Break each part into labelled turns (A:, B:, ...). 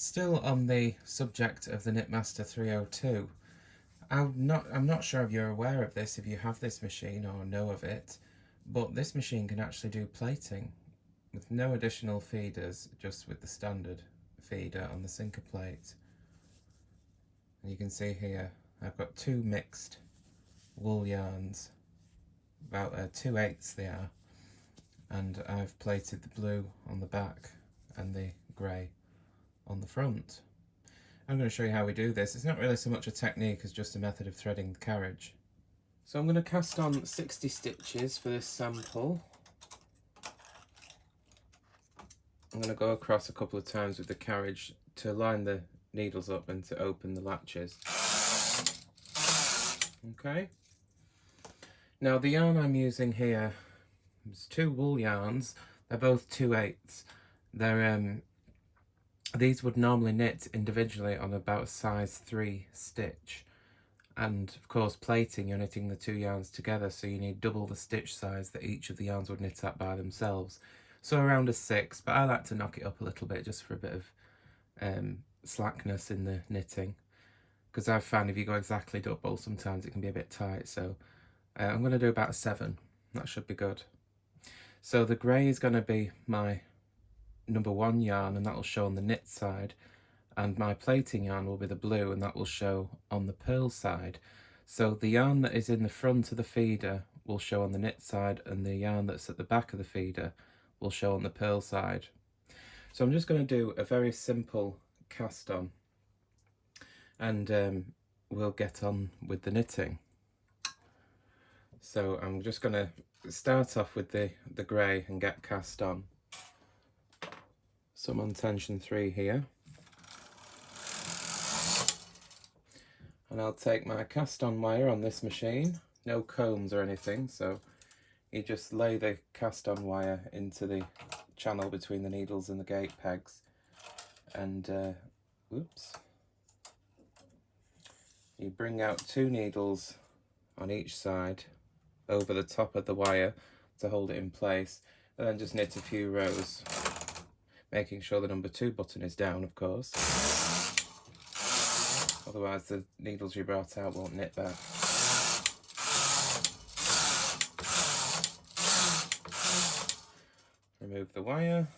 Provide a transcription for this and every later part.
A: Still on the subject of the Knitmaster 302, I'm not sure if you're aware of this, if you have this machine or know of it, but this machine can actually do plating with no additional feeders, just with the standard feeder on the sinker plate. And you can see here I've got two mixed wool yarns, about 2/8 they are, and I've plated the blue on the back and the grey on the front. I'm going to show you how we do this. It's not really so much a technique as just a method of threading the carriage. So I'm going to cast on 60 stitches for this sample. I'm going to go across a couple of times with the carriage to line the needles up and to open the latches. Okay. Now the yarn I'm using here is two wool yarns. They're both 2/8. These would normally knit individually on about a size 3 stitch, and of course plating, you're knitting the two yarns together, so you need double the stitch size that each of the yarns would knit at by themselves, so around a 6, but I like to knock it up a little bit just for a bit of slackness in the knitting, because I've found if you go exactly double sometimes it can be a bit tight. So I'm going to do about a 7. That should be good. So the grey is going to be my number 1 yarn, and that will show on the knit side, and my plating yarn will be the blue, and that will show on the purl side. So the yarn that is in the front of the feeder will show on the knit side, and the yarn that's at the back of the feeder will show on the purl side. So I'm just going to do a very simple cast on, and we'll get on with the knitting. So I'm just going to start off with the grey and get cast on. So I'm on tension 3 here, and I'll take my cast on wire on this machine, no combs or anything, so you just lay the cast on wire into the channel between the needles and the gate pegs, and you bring out 2 needles on each side over the top of the wire to hold it in place, and then just knit a few rows, making sure the number 2 button is down, of course, otherwise the needles you brought out won't knit back. Remove the wire,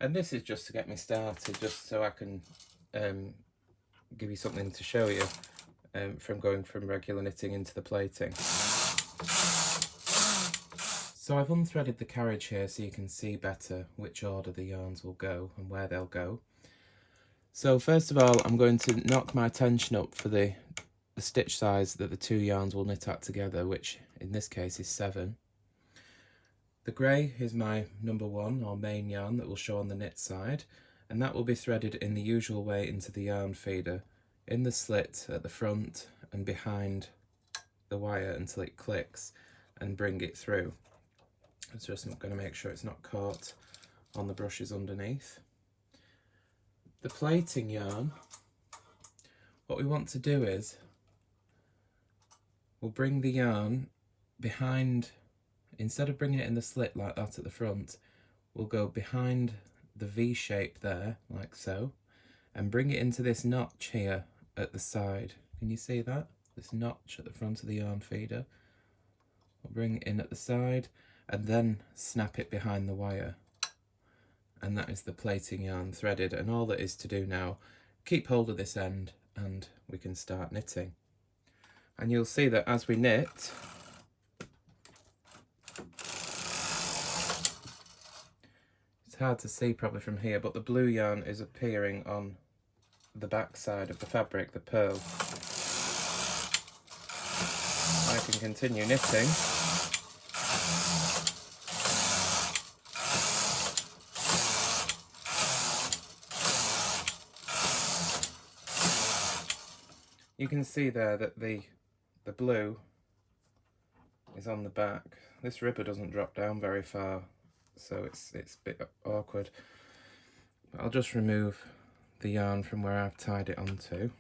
A: and this is just to get me started, just so I can give you something to show you from going from regular knitting into the plating. So I've unthreaded the carriage here so you can see better which order the yarns will go and where they'll go. So first of all, I'm going to knock my tension up for the stitch size that the 2 yarns will knit at together, which in this case is 7. The grey is my number 1 or main yarn that will show on the knit side, and that will be threaded in the usual way into the yarn feeder, in the slit at the front and behind the wire until it clicks, and bring it through. It's just going to make sure it's not caught on the brushes underneath. The plating yarn, what we want to do is we'll bring the yarn behind, instead of bringing it in the slit like that at the front, we'll go behind the V shape there, like so, and bring it into this notch here at the side. Can you see that? This notch at the front of the yarn feeder. We'll bring it in at the side and then snap it behind the wire. And that is the plating yarn threaded, and all that is to do now, keep hold of this end and we can start knitting. And you'll see that as we knit, it's hard to see probably from here, but the blue yarn is appearing on the back side of the fabric, the purl. I can continue knitting. You can see there that the blue is on the back. This ribber doesn't drop down very far, so it's a bit awkward. But I'll just remove the yarn from where I've tied it onto.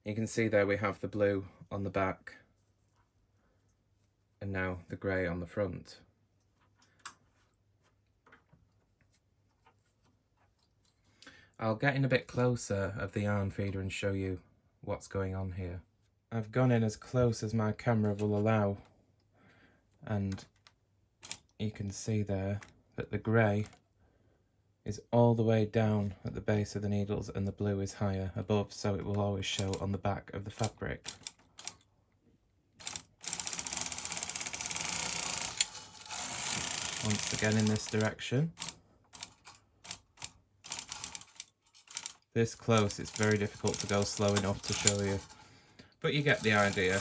A: You can see there we have the blue on the back and now the grey on the front. I'll get in a bit closer of the yarn feeder and show you what's going on here. I've gone in as close as my camera will allow, and you can see there that the grey is all the way down at the base of the needles and the blue is higher above, so it will always show on the back of the fabric. Once again in this direction. This close, it's very difficult to go slow enough to show you, but you get the idea.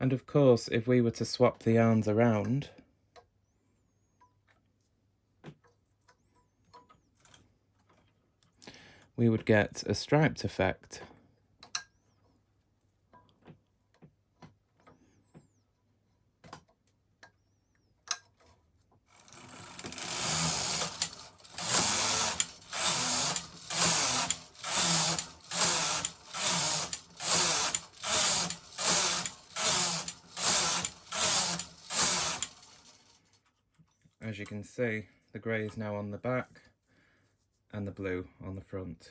A: And of course, if we were to swap the yarns around, we would get a striped effect. As you can see, the grey is now on the back and the blue on the front.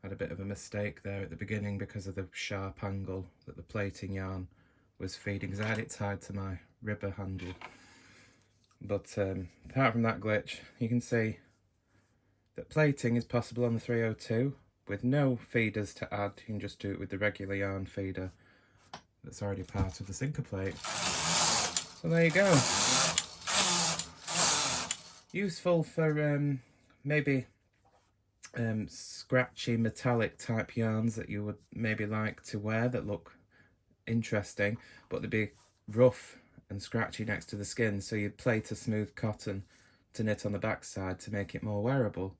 A: Had a bit of a mistake there at the beginning because of the sharp angle that the plaiting yarn was feeding, because I had it tied to my ribber handle. But apart from that glitch, you can see that plaiting is possible on the 302 with no feeders to add. You can just do it with the regular yarn feeder that's already part of the sinker plate. So there you go. Useful for maybe scratchy metallic type yarns that you would maybe like to wear that look interesting, but they'd be rough and scratchy next to the skin, so you'd plait a smooth cotton to knit on the back side to make it more wearable.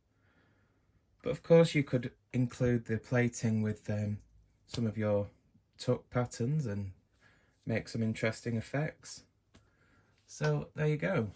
A: But of course you could include the plaiting with some of your tuck patterns and make some interesting effects. So there you go.